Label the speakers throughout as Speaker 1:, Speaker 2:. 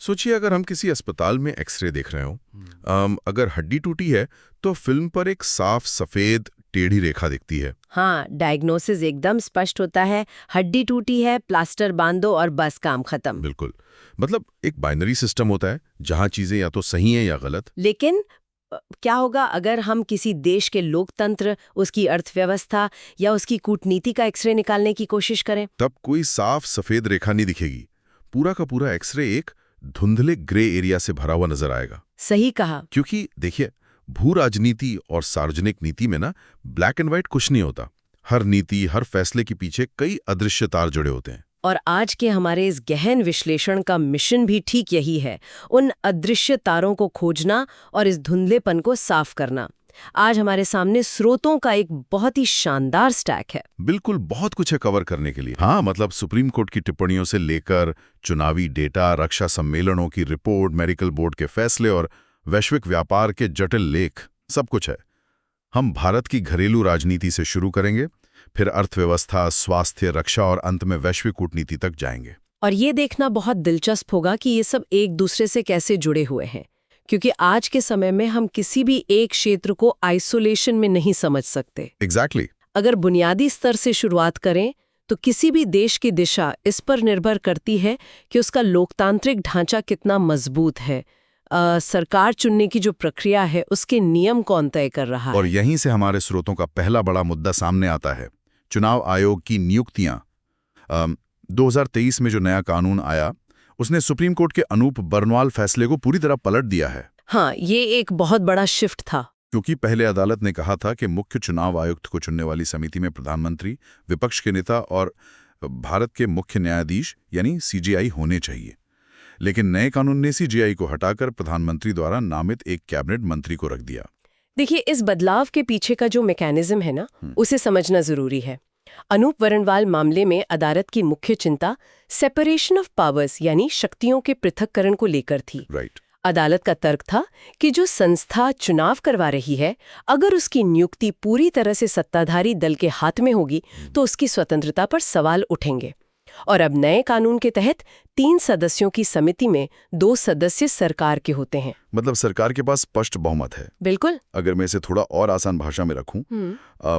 Speaker 1: सोचिए अगर हम किसी अस्पताल में एक्सरे देख रहे हो, अगर हड्डी टूटी है तो फिल्म पर एक साफ सफेद टेढ़ी रेखा दिखती है।
Speaker 2: हाँ, डायग्नोसिस एकदम स्पष्ट होता है। हड्डी टूटी है, प्लास्टर बांध दो और बस काम खत्म।
Speaker 1: बिल्कुल, मतलब एक बाइनरी सिस्टम होता है जहां चीजें या तो सही हैं या गलत।
Speaker 2: लेकिन क्या होगा अगर हम किसी देश के लोकतंत्र, उसकी अर्थव्यवस्था या उसकी कूटनीति का एक्सरे निकालने की कोशिश करें?
Speaker 1: तब कोई साफ सफेद रेखा नहीं दिखेगी। पूरा का पूरा एक्सरे एक धुंधले ग्रे एरिया से भरा हुआ नजर आएगा।
Speaker 2: सही कहा।
Speaker 1: क्योंकि देखिए, भू राजनीति और सार्वजनिक नीति में ना ब्लैक एंड व्हाइट कुछ नहीं होता। हर नीति, हर फैसले के पीछे कई अदृश्य तार जुड़े होते हैं।
Speaker 2: और आज के हमारे इस गहन विश्लेषण का मिशन भी ठीक यही है, उन अदृश्य तारों को खोजना और इस धुंधलेपन को साफ करना। आज हमारे सामने स्रोतों का एक बहुत ही शानदार स्टैक है।
Speaker 1: बिल्कुल, बहुत कुछ है कवर करने के लिए। हाँ, मतलब सुप्रीम कोर्ट की टिप्पणियों से लेकर चुनावी डेटा, रक्षा सम्मेलनों की रिपोर्ट, मेडिकल बोर्ड के फैसले और वैश्विक व्यापार के जटिल लेख, सब कुछ है। हम भारत की घरेलू राजनीति से शुरू करेंगे, फिर अर्थव्यवस्था, स्वास्थ्य, रक्षा और अंत में वैश्विक कूटनीति तक जाएंगे।
Speaker 2: और ये देखना बहुत दिलचस्प होगा कि ये सब एक दूसरे से कैसे जुड़े हुए हैं, क्योंकि आज के समय में हम किसी भी एक क्षेत्र को आइसोलेशन में नहीं समझ सकते।
Speaker 1: एग्जैक्टली।
Speaker 2: अगर बुनियादी स्तर से शुरुआत करें तो किसी भी देश की दिशा इस पर निर्भर करती है कि उसका लोकतांत्रिक ढांचा कितना मजबूत है, सरकार चुनने की जो प्रक्रिया है उसके नियम कौन तय कर रहा है।
Speaker 1: और यहीं से हमारे स्रोतों का पहला बड़ा मुद्दा सामने आता है, चुनाव आयोग की नियुक्तियां। 2023 में जो नया कानून आया उसने सुप्रीम कोर्ट के अनूप बरनवाल फैसले को पूरी तरह पलट दिया है।
Speaker 2: हाँ, ये एक बहुत बड़ा शिफ्ट था।
Speaker 1: क्योंकि पहले अदालत ने कहा था कि मुख्य चुनाव आयुक्त को चुनने वाली समिति में प्रधानमंत्री, विपक्ष के नेता और भारत के मुख्य न्यायाधीश यानी सीजेआई होने चाहिए। लेकिन नए कानून ने सीजेआई को हटाकर प्रधानमंत्री द्वारा नामित एक कैबिनेट मंत्री को रख दिया।
Speaker 2: देखिए, इस बदलाव के पीछे का जो मैकेनिज्म है ना, उसे समझना जरूरी है। अनूप बरनवाल मामले में अदालत की मुख्य चिंता सेपरेशन ऑफ पावर्स यानी शक्तियों के पृथक्करण को लेकर थी।
Speaker 1: राइट।
Speaker 2: अदालत का तर्क था कि जो संस्था चुनाव करवा रही है, अगर उसकी नियुक्ति पूरी तरह से सत्ताधारी दल के हाथ में होगी तो उसकी स्वतंत्रता पर सवाल उठेंगे। और अब नए कानून के तहत 3 सदस्यों की समिति में 2 सदस्य सरकार के होते हैं।
Speaker 1: मतलब सरकार के पास स्पष्ट बहुमत है।
Speaker 2: बिल्कुल।
Speaker 1: अगर मैं इसे थोड़ा और आसान भाषा में रखूं,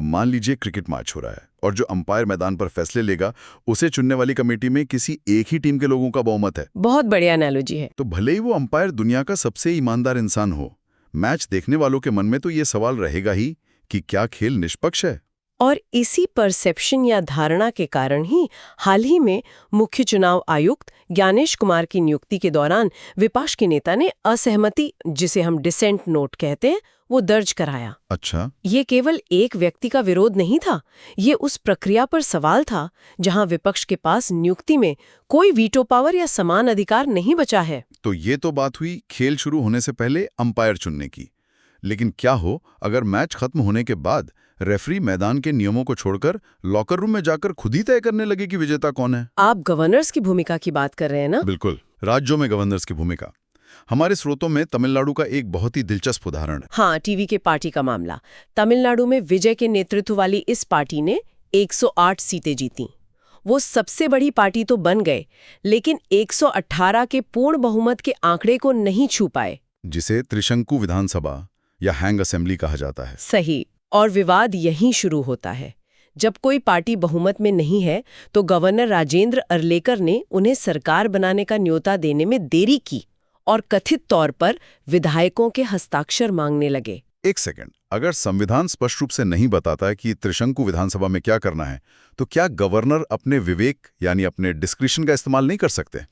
Speaker 1: मान लीजिए क्रिकेट मैच हो रहा है और जो अंपायर मैदान पर फैसले लेगा उसे चुनने वाली कमेटी में किसी एक ही टीम के लोगों का बहुमत है।
Speaker 2: बहुत बढ़िया एनालॉजी है।
Speaker 1: तो भले ही वो अंपायर दुनिया का सबसे ईमानदार इंसान हो, मैच देखने वालों के मन में तो ये सवाल रहेगा ही कि क्या खेल निष्पक्ष है।
Speaker 2: और इसी परसेप्शन या धारणा के कारण ही हाल ही में मुख्य चुनाव आयुक्त ज्ञानेश कुमार की नियुक्ति के दौरान विपक्ष के नेता ने असहमति, जिसे हम डिसेंट नोट कहते हैं, वो दर्ज कराया।
Speaker 1: अच्छा।
Speaker 2: ये केवल एक व्यक्ति का विरोध नहीं था, ये उस प्रक्रिया पर सवाल था जहां विपक्ष के पास नियुक्ति में कोई वीटो पावर या समान अधिकार नहीं बचा है।
Speaker 1: तो ये तो बात हुई खेल शुरू होने से पहले अंपायर चुनने की। लेकिन क्या हो अगर मैच खत्म होने के बाद रेफरी मैदान के नियमों को छोड़कर लॉकर रूम में जाकर खुद ही तय करने लगे कि विजेता कौन है?
Speaker 2: आप गवर्नर्स की भूमिका की बात कर रहे हैं ना?
Speaker 1: बिल्कुल, राज्यों में गवर्नर्स की भूमिका। हमारे स्रोतों में तमिलनाडु का एक बहुत ही दिलचस्प उदाहरण है।
Speaker 2: हाँ, टीवी के पार्टी का मामला। तमिलनाडु में विजय के नेतृत्व वाली इस पार्टी ने 108 सीटें जीती। वो सबसे बड़ी पार्टी तो बन गए, लेकिन 118 के पूर्ण बहुमत के आंकड़े को नहीं छू पाए,
Speaker 1: जिसे त्रिशंकु विधानसभा या हैंग असेंबली कहा जाता है।
Speaker 2: सही। और विवाद यहीं शुरू होता है। जब कोई पार्टी बहुमत में नहीं है तो गवर्नर राजेंद्र अर्लेकर ने उन्हें सरकार बनाने का न्योता देने में देरी की और कथित तौर पर विधायकों के हस्ताक्षर मांगने लगे।
Speaker 1: एक सेकंड, अगर संविधान स्पष्ट रूप से नहीं बताता कि त्रिशंकु विधानसभा में क्या करना है, तो क्या गवर्नर अपने विवेक यानी अपने डिस्क्रिशन का इस्तेमाल नहीं कर सकते?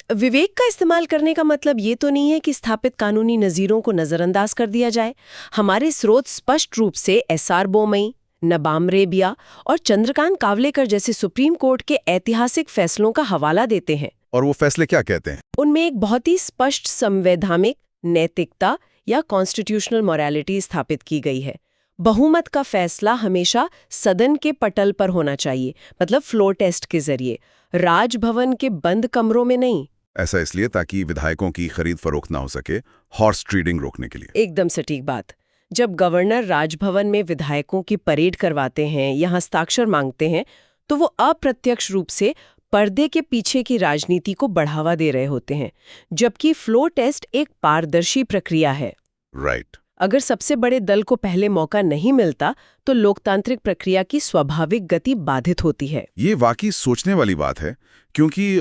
Speaker 2: विवेक का इस्तेमाल करने का मतलब ये तो नहीं है कि स्थापित कानूनी नज़ीरों को नजरअंदाज कर दिया जाए। हमारे स्रोत स्पष्ट रूप से एसआर बोमई, नबाम रेबिया और चंद्रकांत कावलेकर जैसे सुप्रीम कोर्ट के ऐतिहासिक फैसलों का हवाला देते हैं।
Speaker 1: और वो फैसले क्या कहते हैं?
Speaker 2: उनमें एक बहुत ही स्पष्ट संवैधानिक नैतिकता या कॉन्स्टिट्यूशनल मोरालिटी स्थापित की गई है। बहुमत का फैसला हमेशा सदन के पटल पर होना चाहिए, मतलब फ्लोर टेस्ट के जरिए, राजभवन के बंद कमरों में नहीं।
Speaker 1: ऐसा इसलिए ताकि विधायकों की खरीद फरोख्त ना हो सके, हॉर्स ट्रेडिंग रोकने के लिए।
Speaker 2: एकदम सटीक बात। जब गवर्नर राजभवन में विधायकों की परेड करवाते हैं या हस्ताक्षर मांगते हैं तो वो अप्रत्यक्ष रूप से पर्दे के पीछे की राजनीति को बढ़ावा दे रहे होते हैं, जबकि फ्लो टेस्ट एक पारदर्शी प्रक्रिया है।
Speaker 1: राइट।
Speaker 2: अगर सबसे बड़े दल को पहले मौका नहीं मिलता तो लोकतांत्रिक प्रक्रिया की स्वाभाविक गति बाधित होती है।
Speaker 1: ये वाकई सोचने वाली बात है, क्योंकि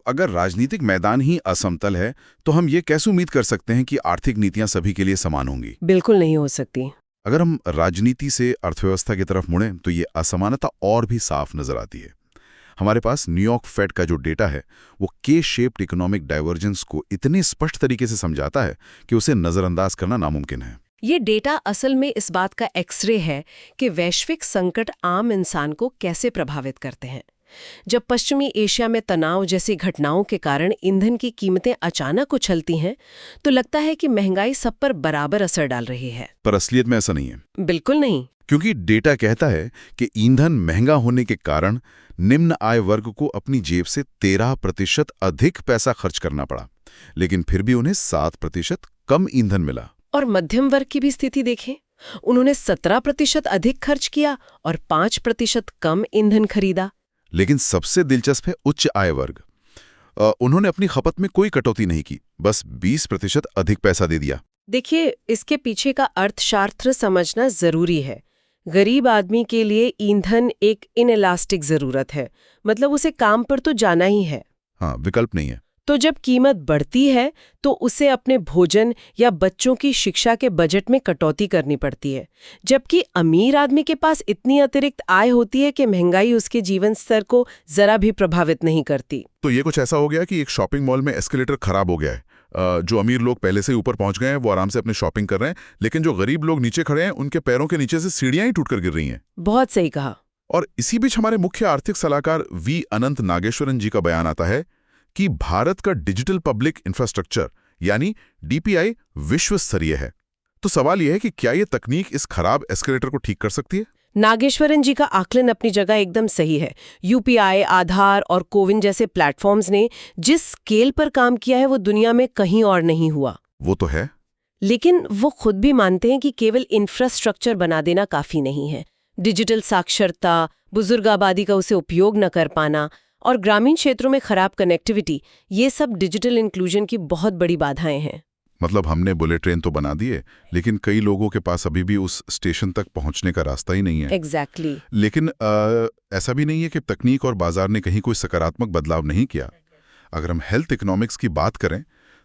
Speaker 1: अगर राजनीतिक मैदान ही असमतल है तो हम ये कैसे उम्मीद कर सकते हैं कि आर्थिक नीतियां सभी के लिए समान होंगी?
Speaker 2: बिल्कुल नहीं हो सकती।
Speaker 1: अगर हम राजनीति से अर्थव्यवस्था की तरफ मुड़ें तो ये असमानता और भी साफ नजर आती है। हमारे पास न्यूयॉर्क फेड का जो डेटा है वो के शेप्ड इकोनॉमिक डाइवर्जेंस को इतने स्पष्ट तरीके से समझाता है कि उसे नजरअंदाज करना नामुमकिन है।
Speaker 2: ये डेटा असल में इस बात का एक्सरे है कि वैश्विक संकट आम इंसान को कैसे प्रभावित करते हैं। जब पश्चिमी एशिया में तनाव जैसी घटनाओं के कारण ईंधन की कीमतें अचानक उछलती हैं, तो लगता है कि महंगाई सब पर बराबर असर डाल रही है।
Speaker 1: पर असलियत में ऐसा नहीं है।
Speaker 2: बिल्कुल नहीं।
Speaker 1: क्योंकि डेटा कहता है कि ईंधन महंगा होने के कारण निम्न आय वर्ग को अपनी जेब से 13% अधिक पैसा खर्च करना पड़ा, लेकिन फिर भी उन्हें 7% कम ईंधन मिला।
Speaker 2: और मध्यम वर्ग की भी स्थिति देखें, उन्होंने 17% अधिक खर्च किया और 5% कम ईंधन खरीदा।
Speaker 1: लेकिन सबसे दिलचस्प है उच्च आय वर्ग। उन्होंने अपनी खपत में कोई कटौती नहीं की, बस 20% अधिक पैसा दे दिया।
Speaker 2: देखिए, इसके पीछे का अर्थशास्त्र समझना जरूरी है। गरीब आदमी के लिए ईंधन एक इनइलास्टिक जरूरत है, मतलब उसे काम पर तो जाना ही है।
Speaker 1: हाँ, विकल्प नहीं है।
Speaker 2: तो जब कीमत बढ़ती है तो उसे अपने भोजन या बच्चों की शिक्षा के बजट में कटौती करनी पड़ती है, जबकि अमीर आदमी के पास इतनी अतिरिक्त आय होती है कि महंगाई उसके जीवन स्तर को जरा भी प्रभावित नहीं करती।
Speaker 1: तो ये कुछ ऐसा हो गया कि एक शॉपिंग मॉल में एस्केलेटर खराब हो गया है। जो अमीर लोग पहले से ऊपर पहुंच गए हैं वो आराम से अपनी शॉपिंग कर रहे हैं, लेकिन जो गरीब लोग नीचे खड़े हैं उनके पैरों के नीचे से सीढ़ियां ही टूटकर गिर रही हैं।
Speaker 2: बहुत सही कहा।
Speaker 1: और इसी बीच हमारे मुख्य आर्थिक सलाहकार वी अनंत नागेश्वरन जी का बयान आता है कि भारत का डिजिटल पब्लिक इंफ्रास्ट्रक्चर यानी डीपीआई विश्व स्तरीय है। तो सवाल यह है कि क्या यह तकनीक इस खराब एस्केलेटर को ठीक कर सकती है?
Speaker 2: नागेश्वरन जी का आकलन अपनी जगह एकदम सही है। यूपीआई, आधार और कोविन जैसे प्लेटफॉर्म्स ने जिस स्केल पर काम किया है वो दुनिया में कहीं और नहीं हुआ।
Speaker 1: वो तो है,
Speaker 2: लेकिन वो खुद भी मानते हैं कि केवल इंफ्रास्ट्रक्चर बना देना काफी नहीं है। डिजिटल साक्षरता, बुजुर्ग आबादी का उसे उपयोग न कर पाना और ग्रामीण क्षेत्रों में खराब कनेक्टिविटी, ये सब डिजिटल इंक्लूजन की बहुत बड़ी बाधाएं हैं।
Speaker 1: मतलब हमने बुलेट ट्रेन तो बना दिए, लेकिन कई लोगों के पास अभी भी उस स्टेशन तक पहुंचने का रास्ता ही नहीं है।
Speaker 2: एग्जैक्टली।
Speaker 1: लेकिन ऐसा भी नहीं है कि तकनीक और बाजार ने कहीं कोई सकारात्मक बदलाव नहीं किया। अगर हम हेल्थ इकोनॉमिक्स की बात करें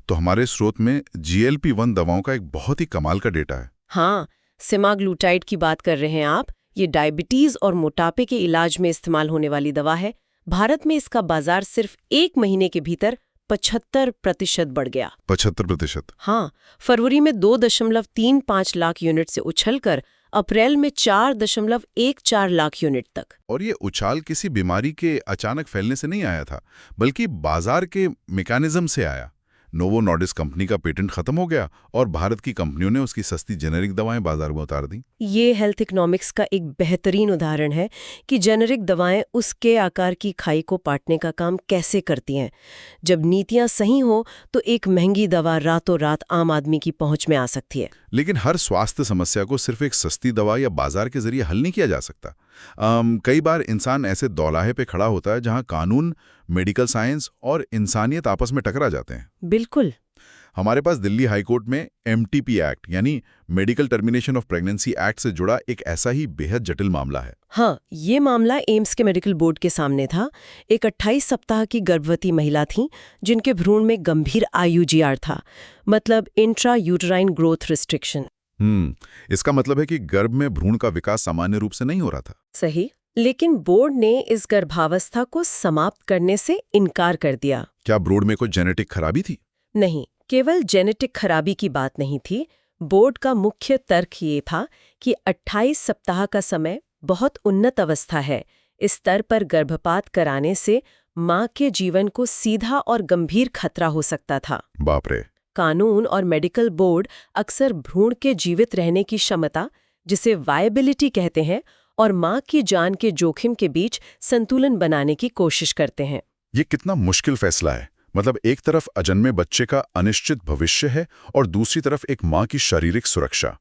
Speaker 1: तो हमारे स्रोत में GLP-1 दवाओं का एक बहुत ही कमाल का डेटा है।
Speaker 2: हाँ, सेमाग्लूटाइड की बात कर रहे हैं आप। ये डायबिटीज और मोटापे के इलाज में इस्तेमाल होने वाली दवा है। भारत में इसका बाजार सिर्फ 1 महीने के भीतर 75% बढ़ गया।
Speaker 1: 75%?
Speaker 2: हाँ, फरवरी में 2.35 लाख यूनिट से उछलकर अप्रैल में 4.14 लाख यूनिट तक।
Speaker 1: और ये उछाल किसी बीमारी के अचानक फैलने से नहीं आया था, बल्कि बाजार के मैकेनिज्म से आया। नोवो नॉर्डिस्क कंपनी का पेटेंट खत्म हो गया और भारत की कंपनियों ने उसकी सस्ती जेनेरिक दवाएं बाजार में उतार दी।
Speaker 2: ये हेल्थ इकोनॉमिक्स का एक बेहतरीन उदाहरण है कि जेनेरिक दवाएं उसके आकार की खाई को पाटने का काम कैसे करती हैं। जब नीतियां सही हो तो एक महंगी दवा रातों रात आम आदमी की पहुंच में आ सकती है।
Speaker 1: लेकिन हर स्वास्थ्य समस्या को सिर्फ एक सस्ती दवा या बाजार के जरिए हल नहीं किया जा सकता। कई बार इंसान ऐसे दौलाहे पे खड़ा होता है जहां कानून, मेडिकल साइंस और इंसानियत आपस में टकरा जाते हैं।
Speaker 2: बिल्कुल।
Speaker 1: हमारे पास दिल्ली हाईकोर्ट में MTP एक्ट यानी medical termination of pregnancy act से जुड़ा एक ऐसा ही बेहद जटिल मामला है।
Speaker 2: हाँ, ये मामला एम्स के मेडिकल बोर्ड के सामने था। एक 28 सप्ताह की गर्भवती महिला थी जिनके भ्रूण में गंभीर IUGR था, मतलब इंट्रा यूटराइन ग्रोथ रिस्ट्रिक्शन।
Speaker 1: इसका मतलब है कि गर्भ में भ्रूण का विकास सामान्य रूप से नहीं हो रहा था।
Speaker 2: सही, लेकिन बोर्ड ने इस गर्भावस्था को समाप्त करने से इनकार कर दिया।
Speaker 1: क्या भ्रूण में कोई जेनेटिक खराबी थी?
Speaker 2: नहीं, केवल जेनेटिक खराबी की बात नहीं थी। बोर्ड का मुख्य तर्क ये था कि 28 सप्ताह का समय बहुत उन्नत अवस्था है। इस स्तर पर गर्भपात कराने से मां के जीवन को सीधा और गंभीर खतरा हो सकता था।
Speaker 1: बाप रे।
Speaker 2: कानून और मेडिकल बोर्ड अक्सर भ्रूण के जीवित रहने की क्षमता, जिसे वायबिलिटी कहते हैं, और मां की जान के जोखिम के बीच संतुलन बनाने की कोशिश करते हैं।
Speaker 1: ये कितना मुश्किल फैसला है। मतलब एक तरफ अजन्मे बच्चे का अनिश्चित भविष्य है और दूसरी तरफ एक मां की शारीरिक सुरक्षा।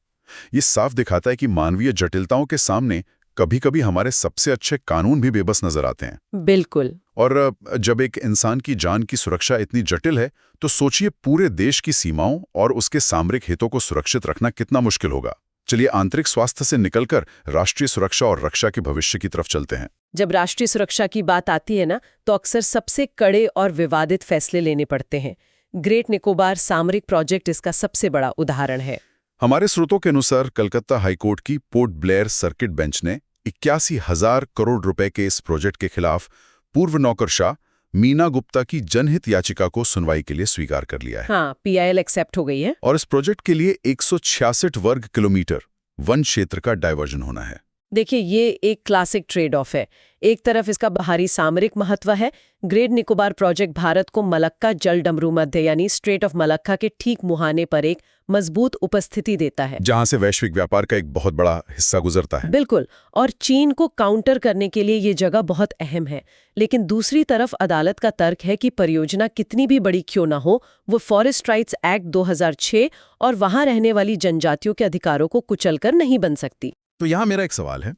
Speaker 1: ये साफ दिखाता है कि मानवीय जटिलताओं के सामने कभी कभी हमारे सबसे अच्छे कानून भी बेबस नजर आते हैं।
Speaker 2: बिल्कुल।
Speaker 1: और जब एक इंसान की जान की सुरक्षा इतनी जटिल है, तो सोचिए पूरे देश की सीमाओं और उसके सामरिक हितों को सुरक्षित रखना कितना मुश्किल होगा। चलिए आंतरिक स्वास्थ्य से निकलकर राष्ट्रीय सुरक्षा और रक्षा के भविष्य की तरफ चलते हैं।
Speaker 2: जब राष्ट्रीय सुरक्षा की बात आती है ना, तो अक्सर सबसे कड़े और विवादित फैसले लेने पड़ते हैं। ग्रेट निकोबार सामरिक प्रोजेक्ट इसका सबसे बड़ा उदाहरण है।
Speaker 1: हमारे स्रोतों के अनुसार कलकत्ता हाईकोर्ट की पोर्ट ब्लेयर सर्किट बेंच ने 81,000 करोड़ रुपए के इस प्रोजेक्ट के खिलाफ पूर्व नौकरशाह मीना गुप्ता की जनहित याचिका को सुनवाई के लिए स्वीकार कर लिया है।
Speaker 2: हाँ, PIL एक्सेप्ट हो गई है।
Speaker 1: और इस प्रोजेक्ट के लिए 166 वर्ग किलोमीटर वन क्षेत्र का डायवर्जन होना है।
Speaker 2: देखिए, ये एक क्लासिक ट्रेड ऑफ है। एक तरफ इसका बाहरी सामरिक महत्व है। ग्रेट निकोबार प्रोजेक्ट भारत को मलक्का जल डमरू मध्य यानी स्ट्रेट ऑफ मलक्का के ठीक मुहाने पर एक मजबूत उपस्थिति देता है,
Speaker 1: जहां से वैश्विक व्यापार का एक बहुत बड़ा हिस्सा गुजरता है।
Speaker 2: बिल्कुल। और चीन को काउंटर करने के लिए ये जगह बहुत अहम है। लेकिन दूसरी तरफ अदालत का तर्क है कि परियोजना कितनी भी बड़ी क्यों ना हो, वो फॉरेस्ट राइट्स एक्ट 2006 और वहां रहने वाली जनजातियों के अधिकारों को कुचलकर नहीं बन सकती।
Speaker 1: तो यहाँ मेरा एक सवाल है।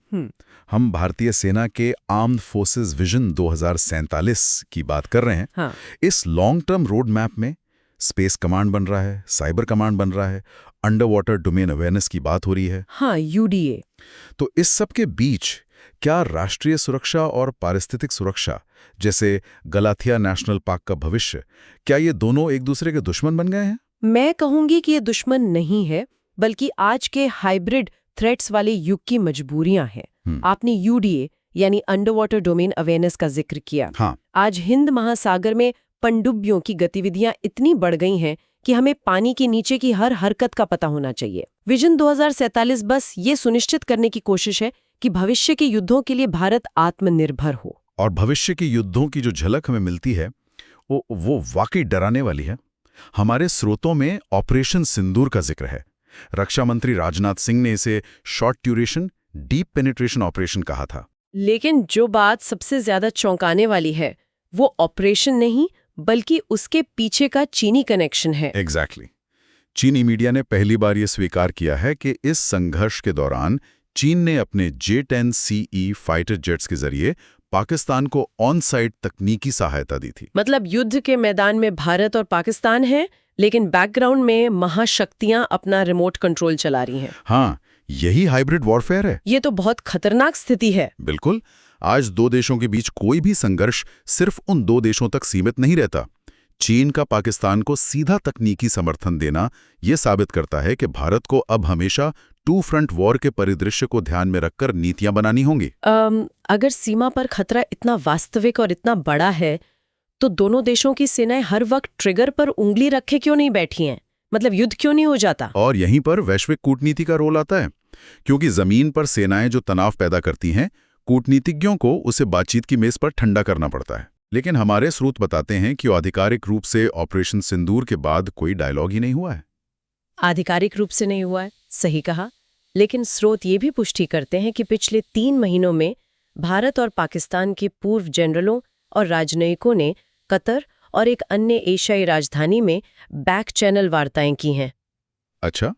Speaker 1: हम भारतीय सेना के आर्म्ड फोर्सेस विजन 2047 की बात कर रहे हैं।
Speaker 2: हाँ।
Speaker 1: इस लॉन्ग टर्म रोड मैप में स्पेस कमांड बन रहा है, साइबर कमांड बन रहा है, अंडर वाटर डोमेन अवेयरनेस की बात हो रही है।
Speaker 2: हाँ, UDA।
Speaker 1: तो इस सब के बीच क्या राष्ट्रीय सुरक्षा और पारिस्थितिक सुरक्षा, जैसे गलाथिया नेशनल पार्क का भविष्य, क्या ये दोनों एक दूसरे के दुश्मन बन गए हैं?
Speaker 2: मैं कहूंगी कि ये दुश्मन नहीं है, बल्कि आज के हाइब्रिड थ्रेट्स वाले युग की मजबूरियां हैं। आपने UDA यानी अंडर वाटर डोमेन अवेयरनेस का जिक्र किया।
Speaker 1: हाँ।
Speaker 2: आज हिंद महासागर में पनडुब्बियों की गतिविधियां इतनी बढ़ गई हैं कि हमें पानी के नीचे की हर हरकत का पता होना चाहिए। विजन 2047 बस ये सुनिश्चित करने की कोशिश है कि भविष्य के युद्धों के लिए भारत आत्मनिर्भर हो।
Speaker 1: और भविष्य के युद्धों की जो झलक हमें मिलती है वो वाकई डराने वाली है। हमारे स्रोतों में ऑपरेशन सिंदूर का जिक्र है। रक्षा मंत्री राजनाथ सिंह ने इसे short duration deep penetration operation कहा था।
Speaker 2: लेकिन जो बात सबसे ज्यादा चौंकाने वाली है, वो ऑपरेशन नहीं बल्कि उसके पीछे का चीनी कनेक्शन है।
Speaker 1: एग्जैक्टली। चीनी मीडिया ने पहली बार यह स्वीकार किया है कि इस संघर्ष के दौरान चीन ने अपने J-10CE फाइटर जेट्स के जरिए पाकिस्तान को ऑन साइट तकनीकी सहायता दी थी।
Speaker 2: मतलब युद्ध के मैदान में भारत और पाकिस्तान है, लेकिन बैकग्राउंड में महाशक्तियां अपना रिमोट कंट्रोल चला रही हैं।
Speaker 1: हाँ, यही हाइब्रिड वॉरफेयर है।
Speaker 2: ये तो बहुत खतरनाक स्थिति है।
Speaker 1: बिल्कुल। आज दो देशों के बीच कोई भी संघर्ष सिर्फ उन दो देशों तक सीमित नहीं रहता। चीन का पाकिस्तान को सीधा तकनीकी समर्थन देना यह साबित करता है कि भारत को अब हमेशा टू फ्रंट वॉर के परिदृश्य को ध्यान में रखकर नीतियां बनानी होंगी।
Speaker 2: अगर सीमा पर खतरा इतना वास्तविक और इतना बड़ा है, तो दोनों देशों की सेनाएं हर वक्त ट्रिगर पर उंगली रखे क्यों नहीं बैठी हैं? मतलब युद्ध क्यों नहीं हो जाता?
Speaker 1: और यहीं पर वैश्विक कूटनीति का रोल आता है, क्योंकि जमीन पर सेनाएं जो तनाव पैदा करती हैं, कूटनीतिज्ञों को उसे बातचीत की मेज पर ठंडा करना पड़ता है। लेकिन हमारे स्रोत बताते हैं कि आधिकारिक रूप से ऑपरेशन सिंदूर के बाद कोई डायलॉग ही नहीं हुआ है।
Speaker 2: आधिकारिक रूप से नहीं हुआ है, सही कहा। लेकिन स्रोत ये भी पुष्टि करते हैं कि पिछले 3 महीनों में भारत और पाकिस्तान के पूर्व जनरलों और राजनयिकों ने कतर और एक अन्य एशियाई राजधानी में बैक चैनल वार्ताएं की हैं।
Speaker 1: अच्छा,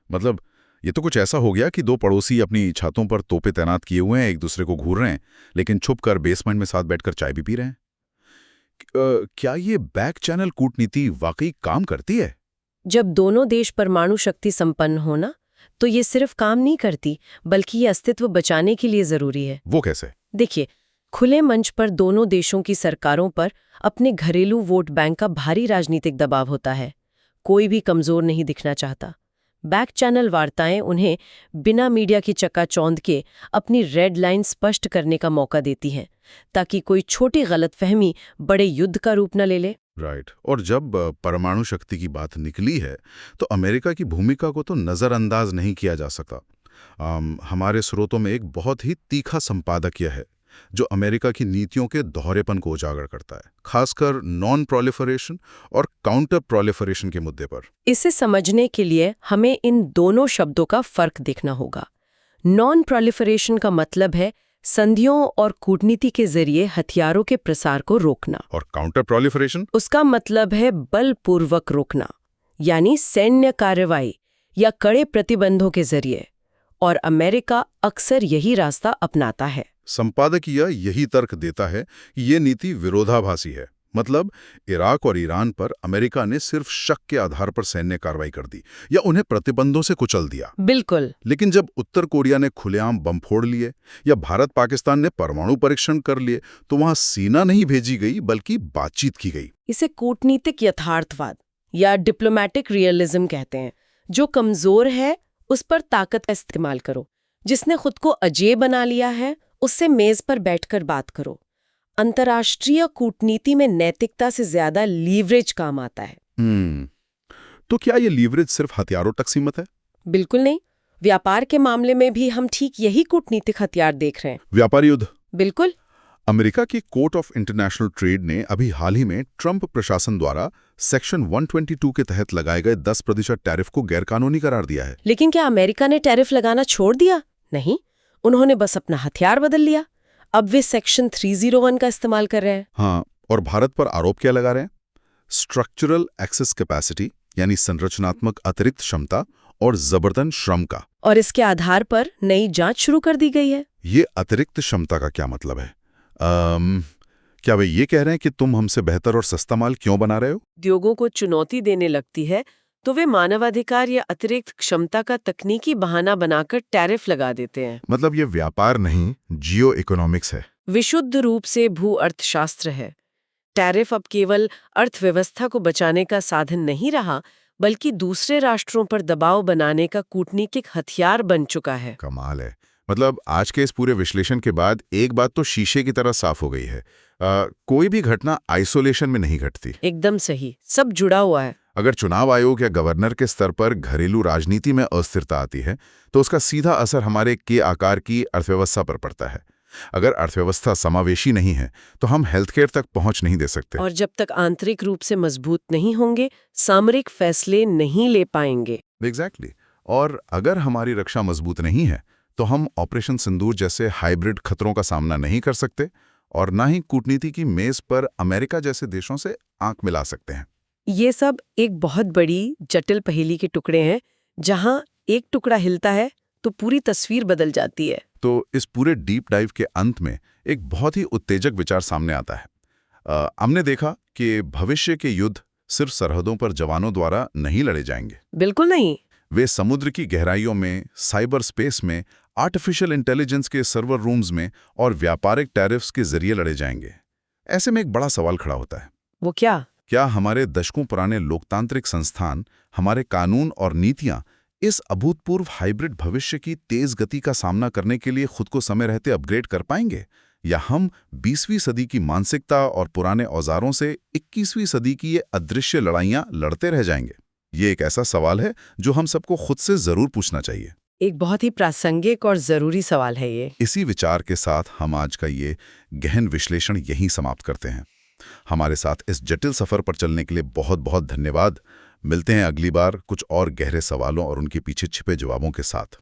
Speaker 1: मतलब ये तो कुछ ऐसा हो गया कि दो पड़ोसी अपनी छतों पर तोपे तैनात किए हुए हैं, एक दूसरे को घूर रहे हैं, लेकिन छुपकर बेसमेंट में साथ बैठकर चाय भी पी रहे हैं। क्या ये बैक चैनल कूटनीति वाकई काम करती है?
Speaker 2: जब दोनों देश परमाणु शक्ति संपन्न होना, तो ये सिर्फ काम नहीं करती, बल्कि ये अस्तित्व बचाने के लिए जरूरी है।
Speaker 1: वो कैसे?
Speaker 2: देखिए, खुले मंच पर दोनों देशों की सरकारों पर अपने घरेलू वोट बैंक का भारी राजनीतिक दबाव होता है। कोई भी कमजोर नहीं दिखना चाहता। बैक चैनल वार्ताएं उन्हें बिना मीडिया की चकाचौंध के अपनी रेड लाइन स्पष्ट करने का मौका देती हैं, ताकि कोई छोटी गलतफहमी बड़े युद्ध का रूप न ले ले।
Speaker 1: राइट। और जब परमाणु शक्ति की बात निकली है, तो अमेरिका की भूमिका को तो नज़रअंदाज नहीं किया जा सकता। हमारे स्रोतों में एक बहुत ही तीखा संपादकीय है जो अमेरिका की नीतियों के दोहरेपन को उजागर करता है, खासकर नॉन प्रोलिफरेशन और काउंटर प्रोलिफरेशन के मुद्दे पर।
Speaker 2: इसे समझने के लिए हमें इन दोनों शब्दों का फर्क देखना होगा। नॉन प्रोलिफरेशन का मतलब है संधियों और कूटनीति के जरिए हथियारों के प्रसार को रोकना,
Speaker 1: और काउंटर प्रोलिफरेशन
Speaker 2: उसका मतलब है बलपूर्वक रोकना, यानी सैन्य कार्रवाई या कड़े प्रतिबंधों के जरिए। और अमेरिका अक्सर यही रास्ता अपनाता है।
Speaker 1: संपादकीय यही तर्क देता है कि ये नीति विरोधाभासी है। मतलब इराक और ईरान पर अमेरिका ने सिर्फ शक के आधार पर सैन्य कार्रवाई कर दी या उन्हें प्रतिबंधों से कुचल दिया।
Speaker 2: बिल्कुल।
Speaker 1: लेकिन जब उत्तर कोरिया ने खुलेआम बम फोड़ लिए या भारत पाकिस्तान ने परमाणु परीक्षण कर लिए तो वहां सेना नहीं भेजी गई बल्कि बातचीत की गई।
Speaker 2: इसे कूटनीतिक यथार्थवाद या डिप्लोमैटिक रियलिज्म कहते हैं। जो कमजोर है उस पर ताकत का इस्तेमाल करो, जिसने खुद को अजेय बना लिया है उससे मेज पर बैठकर बात करो। अंतर्राष्ट्रीय कूटनीति में नैतिकता से ज्यादा लीवरेज काम आता है।
Speaker 1: तो क्या ये लीवरेज सिर्फ हथियारों तक सीमित है?
Speaker 2: बिल्कुल नहीं। व्यापार के मामले में भी हम ठीक यही कूटनीतिक हथियार देख रहे हैं।
Speaker 1: व्यापार युद्ध?
Speaker 2: बिल्कुल।
Speaker 1: अमेरिका की कोर्ट ऑफ इंटरनेशनल ट्रेड ने अभी हाल ही में ट्रंप प्रशासन द्वारा सेक्शन 122 के तहत लगाए गए 10% टैरिफ को गैरकानूनी करार दिया है।
Speaker 2: लेकिन क्या अमेरिका ने टैरिफ लगाना छोड़ दिया? नहीं, उन्होंने बस अपना हथियार बदल लिया। अब वे सेक्शन 301 का इस्तेमाल कर रहे हैं।
Speaker 1: हाँ, और भारत पर आरोप क्या लगा रहे हैं? स्ट्रक्चरल एक्सेस कैपेसिटी यानी संरचनात्मक अतिरिक्त क्षमता और जबरदन श्रम का।
Speaker 2: और इसके आधार पर नई जांच शुरू कर दी गई है।
Speaker 1: ये अतिरिक्त क्षमता का क्या मतलब है? क्या वे ये कह रहे हैं कि तुम हमसे बेहतर और सस्ता माल क्यों बना रहे हो?
Speaker 2: उद्योगों को चुनौती देने लगती है तो वे मानवाधिकार या अतिरिक्त क्षमता का तकनीकी बहाना बनाकर टैरिफ लगा देते हैं।
Speaker 1: मतलब ये व्यापार नहीं, जियो इकोनॉमिक्स है।
Speaker 2: विशुद्ध रूप से भू अर्थशास्त्र है। टैरिफ अब केवल अर्थव्यवस्था को बचाने का साधन नहीं रहा, बल्कि दूसरे राष्ट्रों पर दबाव बनाने का कूटनीतिक हथियार बन चुका है।
Speaker 1: कमाल है। मतलब आज के इस पूरे विश्लेषण के बाद एक बात तो शीशे की तरह साफ हो गई है। कोई भी घटना आइसोलेशन में नहीं घटती।
Speaker 2: एकदम सही, सब जुड़ा हुआ है।
Speaker 1: अगर चुनाव आयोग या गवर्नर के स्तर पर घरेलू राजनीति में अस्थिरता आती है तो उसका सीधा असर हमारे के आकार की अर्थव्यवस्था पर पड़ता है। अगर अर्थव्यवस्था समावेशी नहीं है तो हम हेल्थकेयर तक पहुंच नहीं दे सकते।
Speaker 2: और जब तक आंतरिक रूप से मजबूत नहीं होंगे, सामरिक फैसले नहीं ले पाएंगे।
Speaker 1: एग्जैक्टली। और अगर हमारी रक्षा मजबूत नहीं है तो हम ऑपरेशन सिंदूर जैसे हाइब्रिड खतरों का सामना नहीं कर सकते और ना ही कूटनीति की मेज पर अमेरिका जैसे देशों से आंख मिला सकते हैं।
Speaker 2: ये सब एक बहुत बड़ी जटिल पहेली के टुकड़े हैं, जहां एक टुकड़ा हिलता है तो पूरी तस्वीर बदल जाती है।
Speaker 1: तो इस पूरे डीप डाइव के अंत में एक बहुत ही उत्तेजक विचार सामने आता है। हमने देखा कि भविष्य के युद्ध सिर्फ सरहदों पर जवानों द्वारा नहीं लड़े जाएंगे।
Speaker 2: बिल्कुल नहीं।
Speaker 1: वे समुद्र की गहराइयों में, साइबर स्पेस में, आर्टिफिशियल इंटेलिजेंस के सर्वर रूम्स में और व्यापारिक टैरिफ्स के जरिए लड़े जाएंगे। ऐसे में एक बड़ा सवाल खड़ा होता है।
Speaker 2: वो क्या?
Speaker 1: क्या हमारे दशकों पुराने लोकतांत्रिक संस्थान, हमारे कानून और नीतियां इस अभूतपूर्व हाइब्रिड भविष्य की तेज गति का सामना करने के लिए खुद को समय रहते अपग्रेड कर पाएंगे, या हम 20वीं सदी की मानसिकता और पुराने औजारों से 21वीं सदी की ये अदृश्य लड़ाइयां लड़ते रह जाएंगे? ये एक ऐसा सवाल है जो हम सबको खुद से जरूर पूछना चाहिए।
Speaker 2: एक बहुत ही प्रासंगिक और जरूरी सवाल है ये।
Speaker 1: इसी विचार के साथ हम आज का ये गहन विश्लेषण यहीं समाप्त करते हैं। हमारे साथ इस जटिल सफर पर चलने के लिए बहुत बहुत धन्यवाद। मिलते हैं अगली बार कुछ और गहरे सवालों और उनके पीछे छिपे जवाबों के साथ।